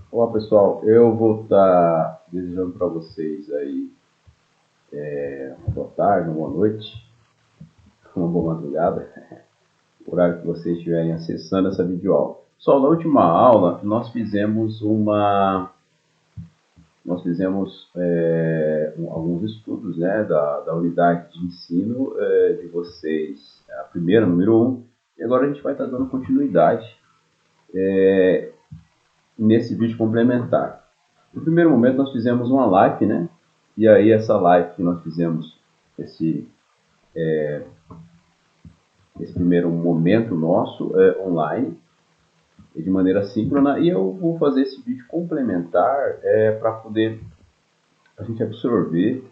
Olá pessoal, eu vou estar desejando para vocês aí uma boa tarde, uma boa noite, uma boa madrugada, o horário que vocês estiverem acessando essa videoaula. Pessoal, na última aula nós fizemos alguns estudos, né, da unidade de ensino de vocês, a primeira, número 1, e agora a gente vai estar dando continuidade nesse vídeo complementar. No primeiro momento nós fizemos uma live, né? E aí essa live que nós fizemos, esse primeiro momento nosso online, de maneira síncrona, e eu vou fazer esse vídeo complementar para poder a gente absorver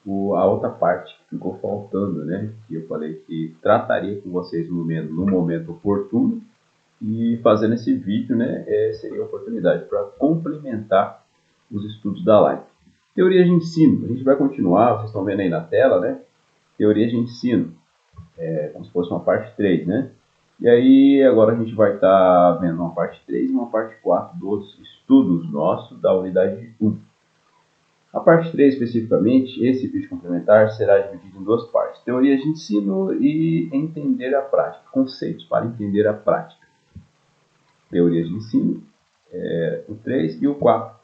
a outra parte que ficou faltando, né? Que eu falei que trataria com vocês no momento oportuno, e fazendo esse vídeo, né, seria a oportunidade para complementar os estudos da live. Teoria de ensino, a gente vai continuar, vocês estão vendo aí na tela, né? Teoria de ensino, como se fosse uma parte 3, né? E aí agora a gente vai estar vendo uma parte 3 e uma parte 4 dos estudos nossos da unidade 1. A parte 3 especificamente, esse vídeo complementar será dividido em duas partes: teoria de ensino e entender a prática, conceitos para entender a prática. Teoria de ensino, o 3 e o 4,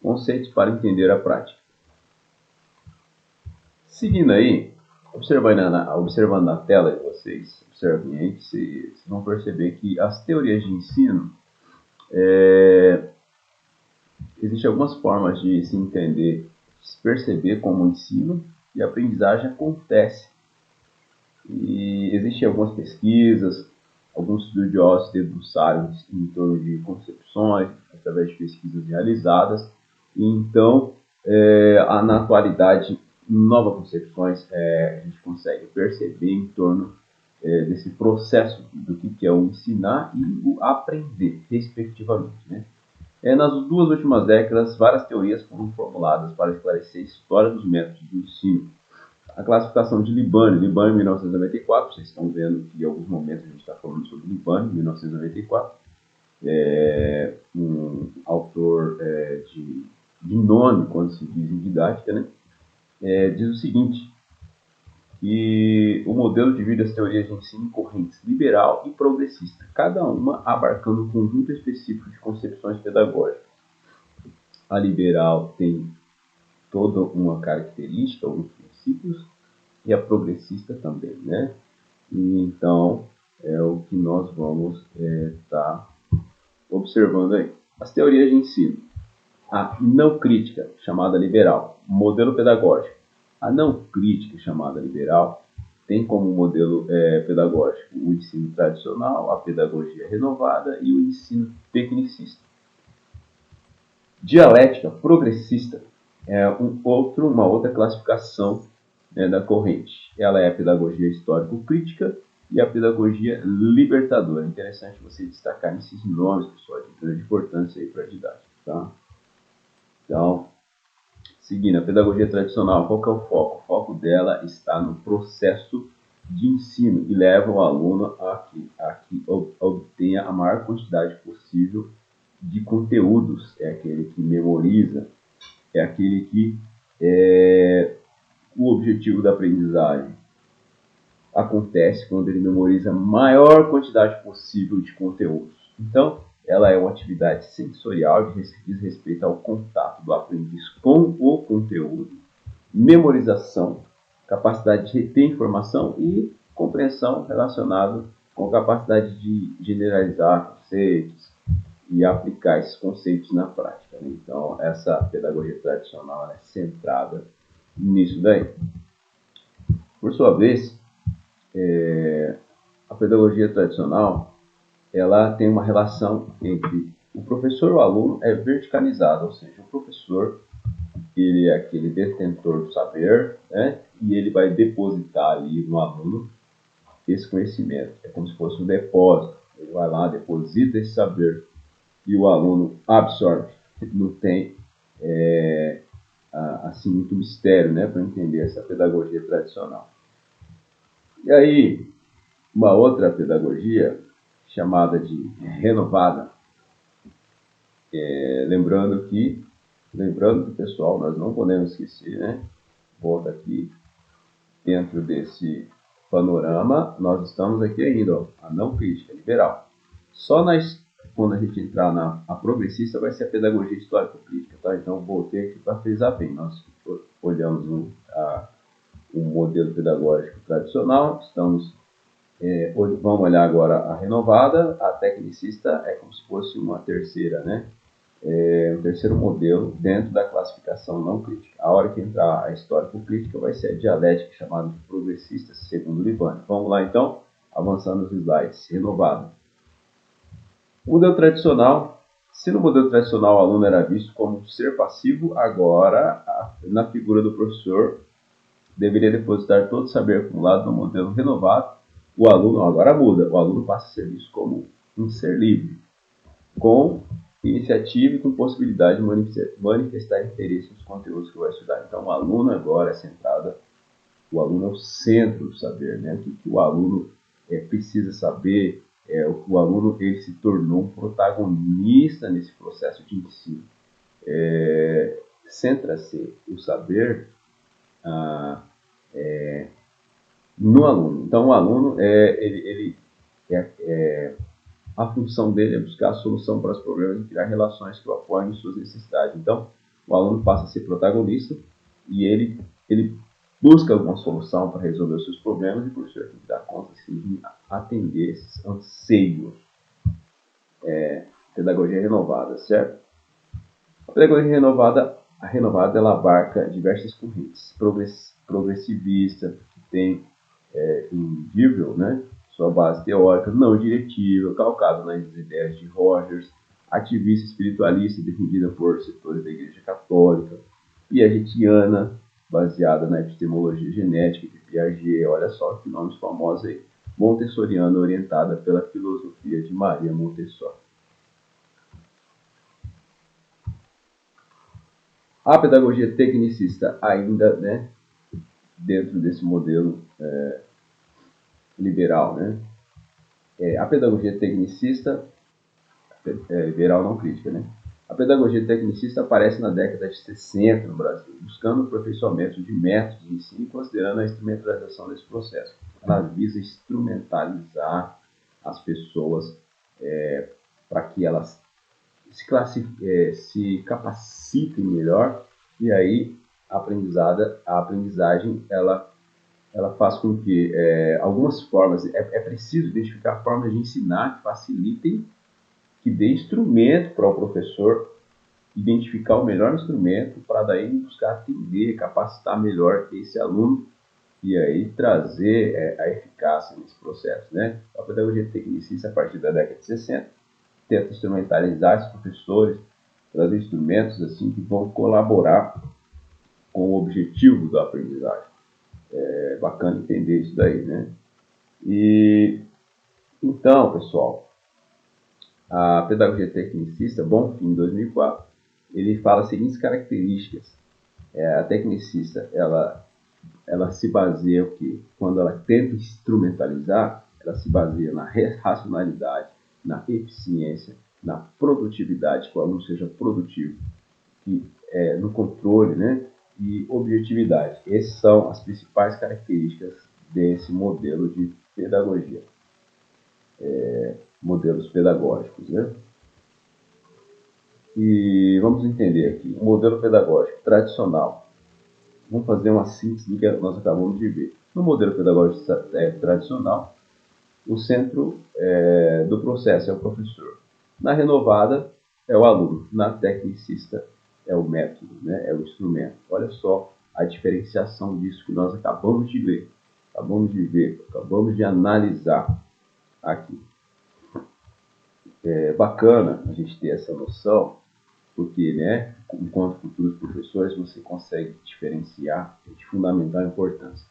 conceitos para entender a prática. Seguindo aí, observando na tela de vocês, observem aí, vocês vão perceber que as teorias de ensino, existem algumas formas de se entender, de se perceber como o ensino e a aprendizagem acontece. E existem algumas pesquisas, alguns estudiosos debruçaram em torno de concepções, através de pesquisas realizadas, e então, na atualidade, novas concepções a gente consegue perceber em torno desse processo do que é o ensinar e o aprender, respectivamente, né? Nas duas últimas décadas, várias teorias foram formuladas para esclarecer a história dos métodos de ensino. A classificação de Libani em 1994, vocês estão vendo que em alguns momentos a gente está falando sobre Libani, em 1994, um autor de nome, quando se diz em didática, né? Diz o seguinte, que o modelo divide as teorias de ensino em correntes liberal e progressista, cada uma abarcando um conjunto específico de concepções pedagógicas. A liberal tem toda uma característica, alguns princípios, e a progressista também, né? E então é o que nós vamos estar observando aí. As teorias de ensino. A não crítica, chamada liberal, modelo pedagógico. A não crítica, chamada liberal, tem como modelo pedagógico o ensino tradicional, a pedagogia renovada e o ensino tecnicista. Dialética progressista é uma outra classificação da corrente. Ela é a pedagogia histórico-crítica e a pedagogia libertadora. É interessante você destacar esses nomes, pessoal, de grande importância para a didática. Tá? Então, seguindo, a pedagogia tradicional, qual que é o foco? O foco dela está no processo de ensino e leva o aluno a que obtenha a maior quantidade possível de conteúdos. É aquele que memoriza, é aquele que o objetivo da aprendizagem acontece quando ele memoriza a maior quantidade possível de conteúdos. Então, ela é uma atividade sensorial que diz respeito ao contato do aprendiz com o conteúdo, memorização, capacidade de reter informação e compreensão relacionada com a capacidade de generalizar conceitos e aplicar esses conceitos na prática. Então, essa pedagogia tradicional é centrada nisso daí. Por sua vez, a pedagogia tradicional ela tem uma relação entre o professor e o aluno verticalizada, ou seja, o professor ele é aquele detentor do saber, né? E ele vai depositar ali no aluno esse conhecimento. É como se fosse um depósito. Ele vai lá, deposita esse saber e o aluno absorve. Não tem assim muito mistério, né, para entender essa pedagogia tradicional. E aí, uma outra pedagogia chamada de renovada, Lembrando que, pessoal, nós não podemos esquecer, né? Volta aqui, dentro desse panorama, nós estamos aqui ainda, ó, a não crítica, liberal. Quando a gente entrar na progressista, vai ser a pedagogia histórico-crítica, tá? Então, voltei aqui para frisar bem. Nós olhamos um modelo pedagógico tradicional, vamos olhar agora a renovada, a tecnicista é como se fosse uma terceira, né? Um terceiro modelo dentro da classificação não crítica. A hora que entrar a histórico-crítica vai ser a dialética, chamada de progressista, segundo Livani. Vamos lá, então, avançando nos slides. Renovada. Modelo tradicional. Se no modelo tradicional o aluno era visto como um ser passivo, agora, na figura do professor, deveria depositar todo o saber acumulado no modelo renovado. O aluno, agora muda, o aluno passa a ser visto como um ser livre, com iniciativa e com possibilidade de manifestar interesse nos conteúdos que vai estudar. Então, o aluno agora é centrado, o aluno é o centro do saber, né? O que o aluno precisa saber, o aluno ele se tornou um protagonista nesse processo de ensino. Centra-se o saber no aluno. Então, o aluno, a função dele é buscar a solução para os problemas e criar relações que o apoiem em suas necessidades. Então, o aluno passa a ser protagonista e ele busca alguma solução para resolver os seus problemas e o professor tem que dar conta assim, de atender esses anseios. Pedagogia renovada, certo? A pedagogia renovada ela abarca diversas correntes. Progressivista, que tem em Gilbert, né, sua base teórica não diretiva, calcado nas ideias de Rogers, ativista espiritualista defendida por setores da Igreja Católica, piagetiana, baseada na epistemologia genética de Piaget, olha só que nomes famosos aí, montessoriana orientada pela filosofia de Maria Montessori. A pedagogia tecnicista ainda, né, dentro desse modelo liberal, né? A pedagogia tecnicista, liberal não crítica, né? A pedagogia tecnicista aparece na década de 60 no Brasil, buscando o aperfeiçoamento de métodos de ensino e considerando a instrumentalização desse processo. Ela visa instrumentalizar as pessoas para que elas se capacitem melhor e aí a aprendizagem ela faz com que algumas formas, é preciso identificar formas de ensinar que facilitem, que dê instrumento para o professor identificar o melhor instrumento para daí buscar atender, capacitar melhor esse aluno e aí trazer a eficácia nesse processo, né? A pedagogia tecnicista, a partir da década de 60, tenta instrumentalizar esses professores, trazer instrumentos assim que vão colaborar com o objetivo da aprendizagem. É bacana entender isso daí, né? E então, pessoal, a pedagogia tecnicista, Bonfim, 2004, ele fala as seguintes características. A tecnicista, ela se baseia o quê? Quando ela tenta instrumentalizar, ela se baseia na racionalidade, na eficiência, na produtividade, que o aluno seja produtivo, no controle, né? E objetividade. Essas são as principais características desse modelo de pedagogia, modelos pedagógicos, né? E vamos entender aqui, o modelo pedagógico tradicional. Vamos fazer uma síntese do que nós acabamos de ver. No modelo pedagógico tradicional, o centro do processo é o professor. Na renovada, é o aluno. Na tecnicista, é o método, né? É o instrumento. Olha só a diferenciação disso que nós acabamos de ler, acabamos de analisar aqui. É bacana a gente ter essa noção, porque, né, enquanto futuros professores, você consegue diferenciar de fundamental importância.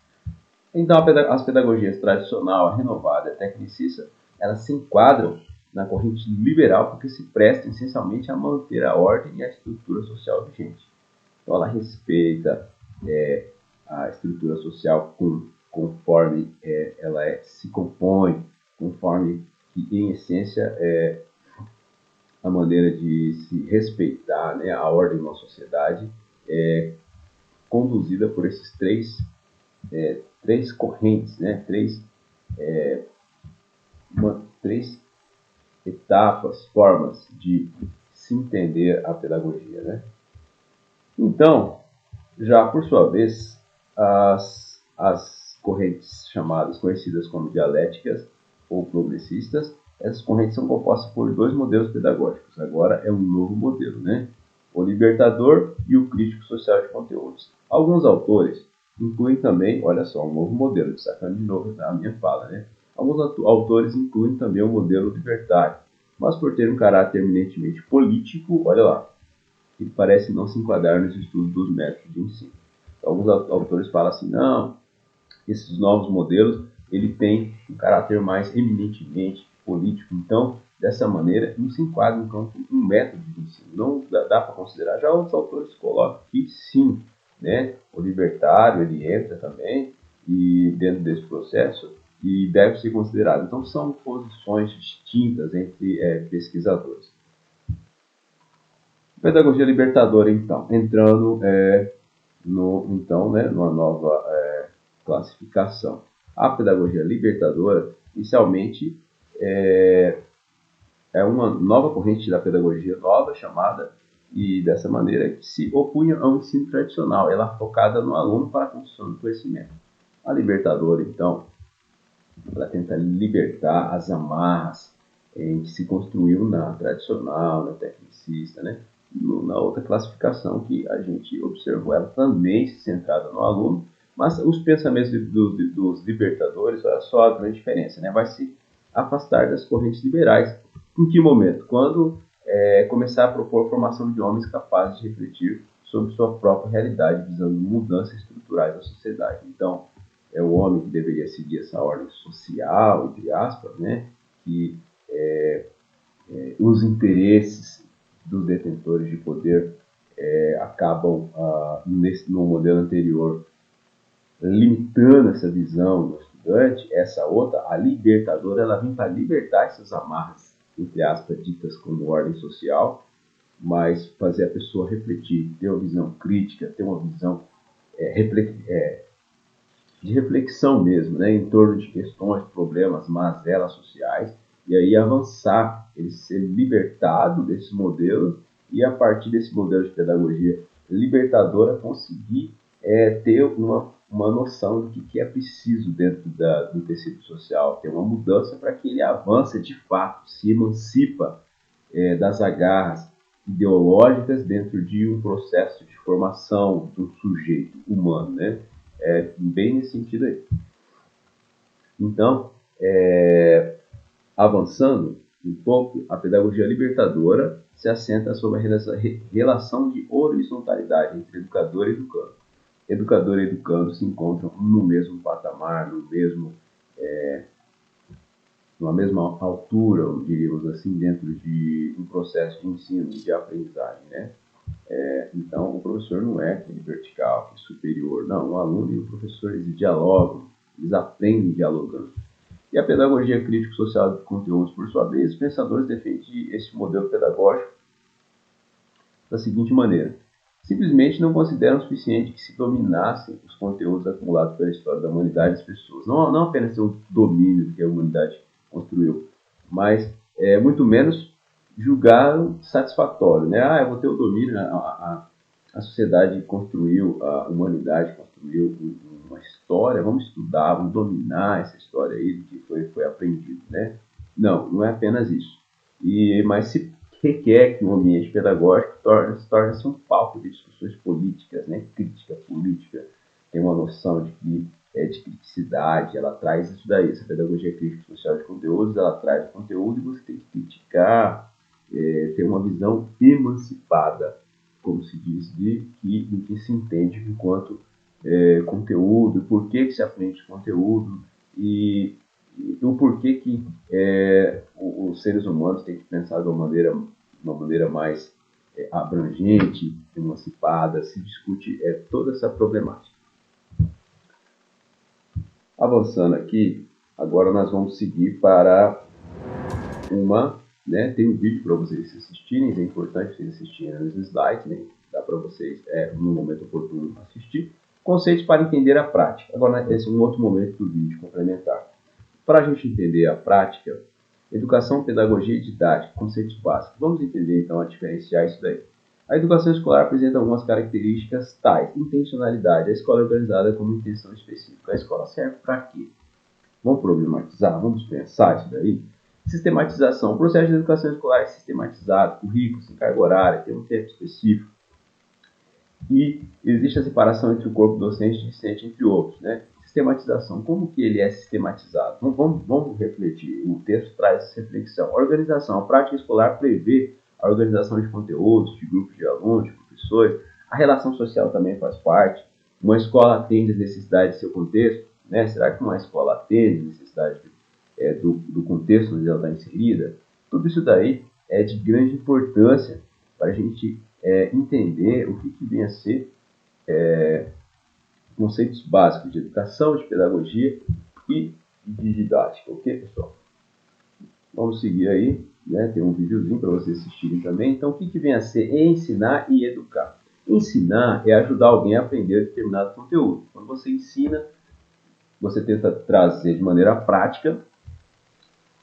Então, as pedagogias tradicional, a renovada e a tecnicista, elas se enquadram na corrente liberal porque se prestam essencialmente a manter a ordem e a estrutura social vigente. Então, ela respeita a estrutura social conforme ela se compõe, conforme que, em essência, a maneira de se respeitar, né, a ordem de uma sociedade é conduzida por esses três correntes, né, três etapas, formas de se entender a pedagogia, né? Então, já por sua vez, as correntes conhecidas como dialéticas ou progressistas, essas correntes são compostas por dois modelos pedagógicos. Agora é um novo modelo, né? O libertador e o crítico social de conteúdos. Alguns autores incluem também, olha só, um novo modelo, destacando de novo a minha fala, né? Alguns autores incluem também o modelo libertário, mas por ter um caráter eminentemente político, olha lá, ele parece não se enquadrar nos estudos dos métodos de ensino. Alguns autores falam assim, não, esses novos modelos, ele tem um caráter mais eminentemente político, então, dessa maneira, não se enquadra em campo um método de ensino, não dá para considerar. Já outros autores colocam que sim, né, o libertário, ele entra também, e dentro desse processo, e deve ser considerado. Então, são posições distintas entre pesquisadores. Pedagogia libertadora, então, entrando numa nova classificação. A pedagogia libertadora, inicialmente, é uma nova corrente da pedagogia nova, chamada, e dessa maneira, que se opunha ao ensino tradicional. Ela focada no aluno para a construção do conhecimento. A libertadora, então, ela tenta libertar as amarras que se construiu na tradicional, na tecnicista, né? Na outra classificação que a gente observou, ela também se centrada no aluno, mas os pensamentos dos libertadores, olha só a grande diferença, né? Vai se afastar das correntes liberais. Em que momento? Quando começar a propor a formação de homens capazes de refletir sobre sua própria realidade, visando mudanças estruturais da sociedade. Então, é o homem que deveria seguir essa ordem social, entre aspas, né? Que os interesses dos detentores de poder acabam, no modelo anterior, limitando essa visão do estudante. Essa outra, a libertadora, ela vem para libertar essas amarras, entre aspas, ditas como ordem social, mas fazer a pessoa refletir, ter uma visão crítica, ter uma visão de reflexão mesmo, né, em torno de questões, problemas, mazelas sociais, e aí avançar, ele ser libertado desse modelo e a partir desse modelo de pedagogia libertadora conseguir ter uma noção do que é preciso dentro do tecido social, ter uma mudança para que ele avance de fato, se emancipa das agarras ideológicas dentro de um processo de formação do sujeito humano, né? Bem nesse sentido aí. Então, avançando um pouco, a pedagogia libertadora se assenta sobre a relação de horizontalidade entre educador e educando. Educador e educando se encontram no mesmo patamar, numa mesma altura, diríamos assim, dentro de um processo de ensino, de aprendizagem, né? Então, o professor não é aquele vertical, que é superior. Não, o aluno e o professor, eles dialogam, eles aprendem dialogando. E a pedagogia crítico-social de conteúdos, por sua vez, os pensadores defendem esse modelo pedagógico da seguinte maneira. Simplesmente não consideram suficiente que se dominassem os conteúdos acumulados pela história da humanidade e das pessoas. Não apenas ter o domínio que a humanidade construiu, mas muito menos julgaram satisfatório, né? Eu vou ter o domínio, a sociedade construiu, a humanidade construiu uma história, vamos estudar, vamos dominar essa história aí do que foi aprendido, né? Não é apenas isso. Mas se requer que um ambiente pedagógico torne-se um palco de discussões políticas, né? Crítica política, tem uma noção de criticidade, ela traz isso daí, essa pedagogia crítica social de conteúdos, ela traz o conteúdo e você tem que criticar, ter uma visão emancipada, como se diz, do que se entende enquanto conteúdo, por que se aprende conteúdo e o porquê que os seres humanos têm que pensar de uma maneira mais abrangente, emancipada, se discute toda essa problemática. Avançando aqui, agora nós vamos seguir para uma né? Tem um vídeo para vocês assistirem, é importante vocês assistirem nos slides, né? Dá para vocês, no momento oportuno, assistir. Conceitos para entender a prática. Agora, esse é um outro momento do vídeo complementar. Para a gente entender a prática, educação, pedagogia e didática, conceitos básicos. Vamos entender, então, a diferenciar isso daí. A educação escolar apresenta algumas características tais. Intencionalidade. A escola é organizada com uma intenção específica. A escola serve para quê? Vamos problematizar? Vamos pensar isso daí? Sistematização. O processo de educação escolar é sistematizado, currículo, sem carga horária, tem um tempo específico. E existe a separação entre o corpo docente e discente, entre outros, né? Sistematização. Como que ele é sistematizado? Vamos refletir. O texto traz essa reflexão. Organização. A prática escolar prevê a organização de conteúdos, de grupos de alunos, de professores. A relação social também faz parte. Uma escola atende às necessidades do seu contexto, né? Será que uma escola atende às necessidades do contexto onde ela está inserida? Tudo isso daí é de grande importância para a gente entender o que vem a ser conceitos básicos de educação, de pedagogia e de didática, ok, pessoal? Vamos seguir aí, né? Tem um videozinho para vocês assistirem também. Então, o que vem a ser ensinar e educar? Ensinar é ajudar alguém a aprender determinado conteúdo. Quando você ensina, você tenta trazer de maneira prática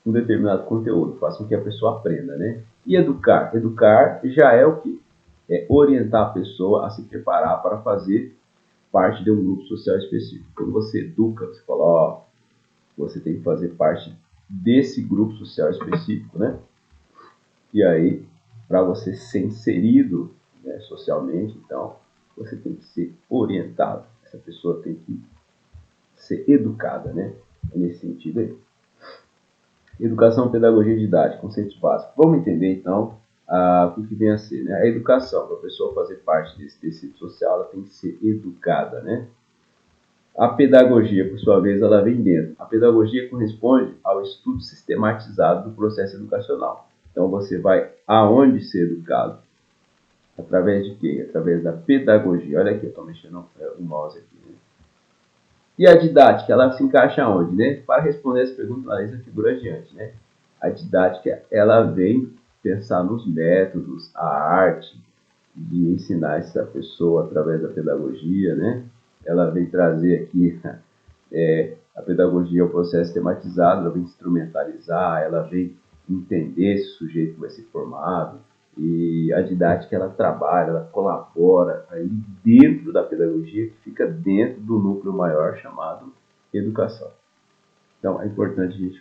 um determinado conteúdo, faça com que a pessoa aprenda, né? E educar? Educar já é o que? É orientar a pessoa a se preparar para fazer parte de um grupo social específico. Quando você educa, você fala, ó, você tem que fazer parte desse grupo social específico, né? E aí, para você ser inserido, né, socialmente, então, você tem que ser orientado. Essa pessoa tem que ser educada, né? É nesse sentido aí. Educação, pedagogia e didática, conceitos básicos. Vamos entender, então, o que vem a ser, né? A educação, para a pessoa fazer parte desse tecido social, ela tem que ser educada, né? A pedagogia, por sua vez, ela vem dentro. A pedagogia corresponde ao estudo sistematizado do processo educacional. Então, você vai aonde ser educado? Através de quê? Através da pedagogia. Olha aqui, eu estou mexendo o mouse aqui, né? E a didática, ela se encaixa onde, né? Para responder essa pergunta, analisa a figura adiante, né? A didática, ela vem pensar nos métodos, a arte de ensinar essa pessoa através da pedagogia, né? Ela vem trazer aqui a pedagogia é um processo tematizado, ela vem instrumentalizar, ela vem entender esse sujeito que vai ser formado, e a didática ela trabalha, ela colabora aí dentro da pedagogia, que fica dentro do núcleo maior chamado educação. Então é importante a gente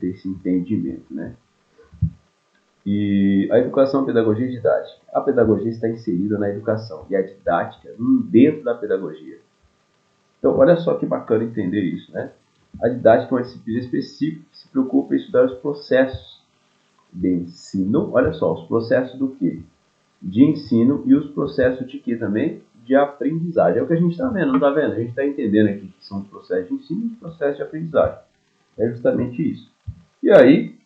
ter esse entendimento, né? E a educação, pedagogia e didática. A pedagogia está inserida na educação e a didática dentro da pedagogia. Então, olha só que bacana entender isso, né? A didática é uma disciplina específica que se preocupa em estudar os processos de ensino. Olha só, os processos do quê? De ensino e os processos de quê também? De aprendizagem. É o que a gente está vendo, não está vendo? A gente está entendendo aqui que são os processos de ensino e os processos de aprendizagem. É justamente isso. E aí,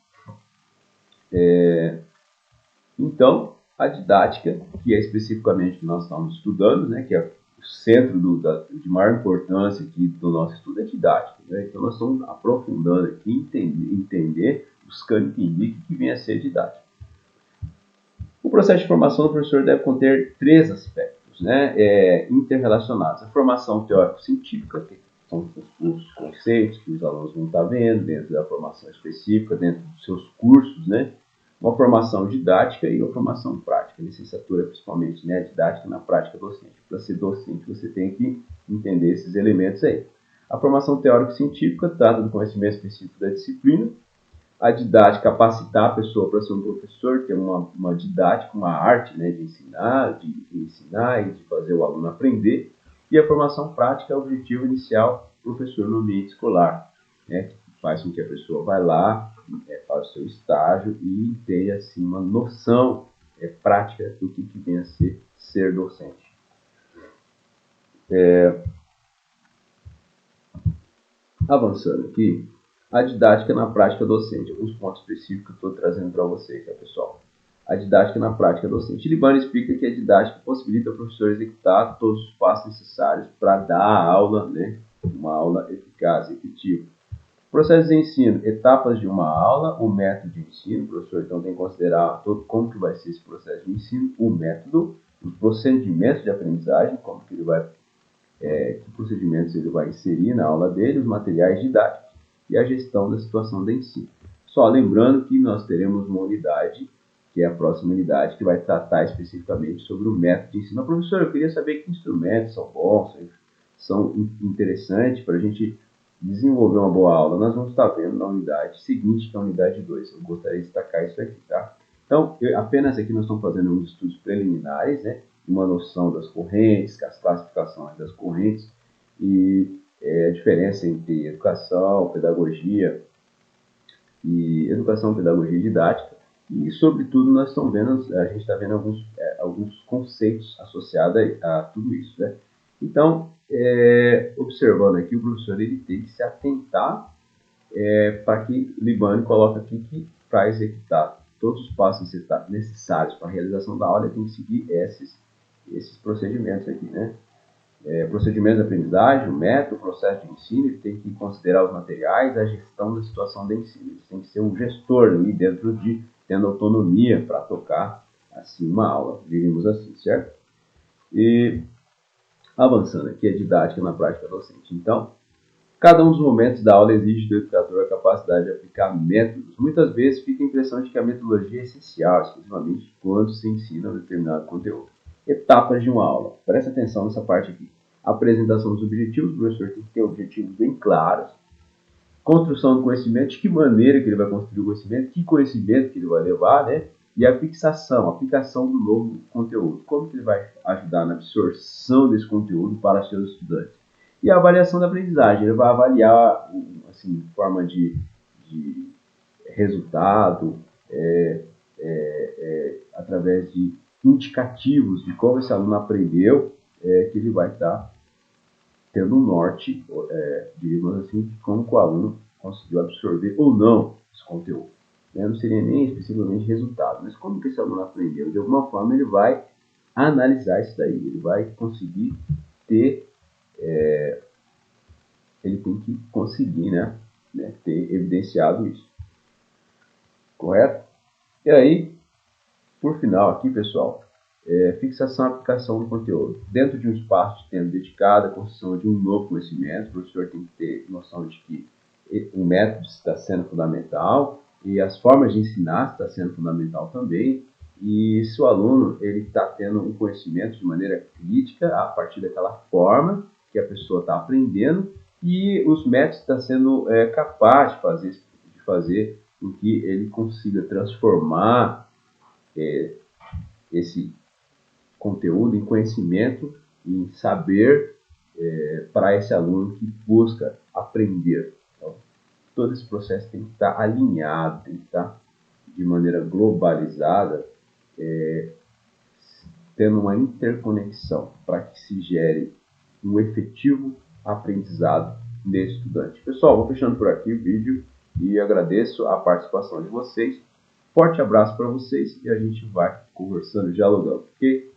então, a didática, que é especificamente o que nós estamos estudando, né, que é o centro de maior importância aqui do nosso estudo, é didática. Né? Então, nós estamos aprofundando aqui, buscando entender o que vem a ser didática. O processo de formação do professor deve conter 3 aspectos, né, interrelacionados. A formação teórico-científica, que são os conceitos que os alunos vão estar vendo dentro da formação específica, dentro dos seus cursos, né? Uma formação didática e uma formação prática, licenciatura principalmente, né? Didática na prática docente. Para ser docente, você tem que entender esses elementos aí. A formação teórico-científica trata do conhecimento específico da disciplina. A didática, capacitar a pessoa para ser um professor, ter uma didática, uma arte, né, de ensinar e de fazer o aluno aprender. E a formação prática é o objetivo inicial do professor no ambiente escolar, né, que faz com que a pessoa vá lá, faz o seu estágio e tenha assim, uma noção prática do que vem a ser docente. Avançando aqui, a didática na prática docente. Alguns pontos específicos que eu estou trazendo para vocês, tá, pessoal? A didática na prática docente. Libani explica que a didática possibilita ao professor executar todos os passos necessários para dar a aula, né, uma aula eficaz e efetiva. Processo de ensino, etapas de uma aula, o método de ensino. O professor então tem que considerar como que vai ser esse processo de ensino, o método, os procedimentos de aprendizagem, como que ele vai, que procedimentos ele vai inserir na aula dele, os materiais didáticos e a gestão da situação de ensino. Só lembrando que nós teremos uma unidade, que é a próxima unidade, que vai tratar especificamente sobre o método de ensino. Professor, eu queria saber que instrumentos são bons, são interessantes para a gente desenvolver uma boa aula. Nós vamos estar vendo na unidade seguinte, que é a unidade 2. Eu gostaria de destacar isso aqui, tá? Então, apenas aqui nós estamos fazendo uns estudos preliminares, né? Uma noção das correntes, as classificações das correntes e a diferença entre educação, pedagogia e didática. E, sobretudo, nós estamos vendo, a gente está vendo alguns conceitos associados a tudo isso, né? Então, observando aqui, o professor ele tem que se atentar para que Libânio coloca aqui que para executar todos os passos necessários para a realização da aula, ele tem que seguir esses procedimentos aqui, né? Procedimentos de aprendizagem, o método, o processo de ensino, ele tem que considerar os materiais, a gestão da situação de ensino. Ele tem que ser um gestor ali dentro tendo autonomia para tocar assim uma aula, diríamos assim, certo? E avançando aqui, a didática na prática docente. Então, cada um dos momentos da aula exige do educador a capacidade de aplicar métodos. Muitas vezes fica a impressão de que a metodologia é essencial, exclusivamente quando se ensina um determinado conteúdo. Etapas de uma aula. Presta atenção nessa parte aqui. Apresentação dos objetivos. O professor tem que ter objetivos bem claros. Construção do conhecimento. De que maneira que ele vai construir o conhecimento. Que conhecimento que ele vai levar, né? E a fixação, a aplicação do novo conteúdo. Como que ele vai ajudar na absorção desse conteúdo para seus estudantes. E a avaliação da aprendizagem. Ele vai avaliar, assim, de forma de resultado, através de indicativos de como esse aluno aprendeu, que ele vai estar tendo um norte, diríamos assim, de como o aluno conseguiu absorver ou não esse conteúdo. Não seria nem especificamente resultado, mas como que esse aluno aprendeu? De alguma forma ele vai analisar isso daí, ele vai conseguir ter, ele tem que conseguir, né, ter evidenciado isso. Correto? E aí, por final aqui, pessoal, fixação e aplicação do conteúdo. Dentro de um espaço de tempo dedicado à construção de um novo conhecimento, o professor tem que ter noção de que o método está sendo fundamental e as formas de ensinar está sendo fundamental também. E se o aluno está tendo um conhecimento de maneira crítica a partir daquela forma que a pessoa está aprendendo e os métodos estão sendo capaz de fazer com que ele consiga transformar esse conteúdo em conhecimento, em saber para esse aluno que busca aprender. Então, todo esse processo tem que estar alinhado, tem que estar de maneira globalizada, tendo uma interconexão para que se gere um efetivo aprendizado nesse estudante. Pessoal, vou fechando por aqui o vídeo e agradeço a participação de vocês. Forte abraço para vocês e a gente vai conversando, dialogando, ok?